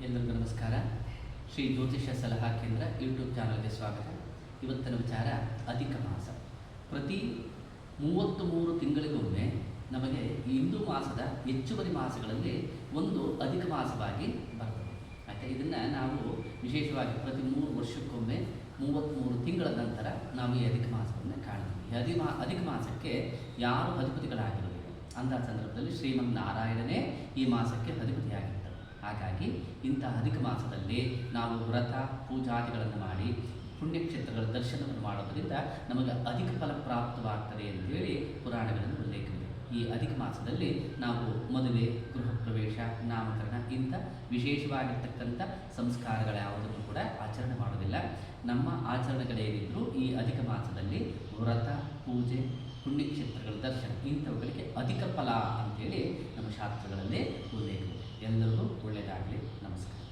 ಎಲ್ಲರಿಗೂ ನಮಸ್ಕಾರ. ಶ್ರೀ ಜ್ಯೋತಿಷ್ಯ ಸಲಹಾ ಕೇಂದ್ರ ಯೂಟ್ಯೂಬ್ ಚಾನಲ್ಗೆ ಸ್ವಾಗತ. ಇವತ್ತಿನ ವಿಚಾರ ಅಧಿಕ ಮಾಸ. ಪ್ರತಿ 33 ತಿಂಗಳಿಗೊಮ್ಮೆ ನಮಗೆ ಹಿಂದೂ ಮಾಸದ ಹೆಚ್ಚುವರಿ ಮಾಸಗಳಲ್ಲಿ ಒಂದು ಅಧಿಕ ಮಾಸವಾಗಿ ಬರ್ತದೆ. ಆಯಿತಾ, ಇದನ್ನು ನಾವು ವಿಶೇಷವಾಗಿ ಪ್ರತಿ 3 ವರ್ಷಕ್ಕೊಮ್ಮೆ 33 ತಿಂಗಳ ನಂತರ ನಾವು ಈ ಅಧಿಕ ಮಾಸವನ್ನು ಕಾಣ್ತೀವಿ. ಈ ಅಧಿಕ ಮಾಸಕ್ಕೆ ಯಾರು ಅಧಿಪತಿಗಳಾಗಿರೋದಿಲ್ಲ ಅಂಥ ಸಂದರ್ಭದಲ್ಲಿ ಶ್ರೀಮನ್ನಾರಾಯಣನೇ ಈ ಮಾಸಕ್ಕೆ ಅಧಿಪತಿಯಾಗಿರ್ತಾರೆ. ಹಾಗಾಗಿ ಇಂಥ ಅಧಿಕ ಮಾಸದಲ್ಲಿ ನಾವು ವ್ರತ ಪೂಜಾದಿಗಳನ್ನು ಮಾಡಿ ಪುಣ್ಯಕ್ಷೇತ್ರಗಳ ದರ್ಶನವನ್ನು ಮಾಡೋದರಿಂದ ನಮಗೆ ಅಧಿಕ ಫಲ ಪ್ರಾಪ್ತವಾಗ್ತದೆ ಅಂತೇಳಿ ಪುರಾಣಗಳನ್ನು ಉಲ್ಲೇಖವಿದೆ. ಈ ಅಧಿಕ ಮಾಸದಲ್ಲಿ ನಾವು ಮದುವೆ, ಗೃಹ ಪ್ರವೇಶ, ನಾಮಕರಣ ಇಂಥ ವಿಶೇಷವಾಗಿರ್ತಕ್ಕಂಥ ಸಂಸ್ಕಾರಗಳ ಯಾವುದನ್ನು ಕೂಡ ಆಚರಣೆ ಮಾಡೋದಿಲ್ಲ. ನಮ್ಮ ಆಚರಣೆಗಳೇನಿದ್ರೂ ಈ ಅಧಿಕ ಮಾಸದಲ್ಲಿ ವ್ರತ, ಪೂಜೆ, ಪುಣ್ಯಕ್ಷೇತ್ರಗಳ ದರ್ಶನ ಇಂಥವುಗಳಿಗೆ ಅಧಿಕ ಫಲ ಅಂತೇಳಿ ನಮ್ಮ ಶಾಸ್ತ್ರಗಳಲ್ಲಿ ಉಲ್ಲೇಖವಿದೆ. ಎಲ್ಲರಿಗೂ ಒಳ್ಳೆಯದಾಗಲಿ.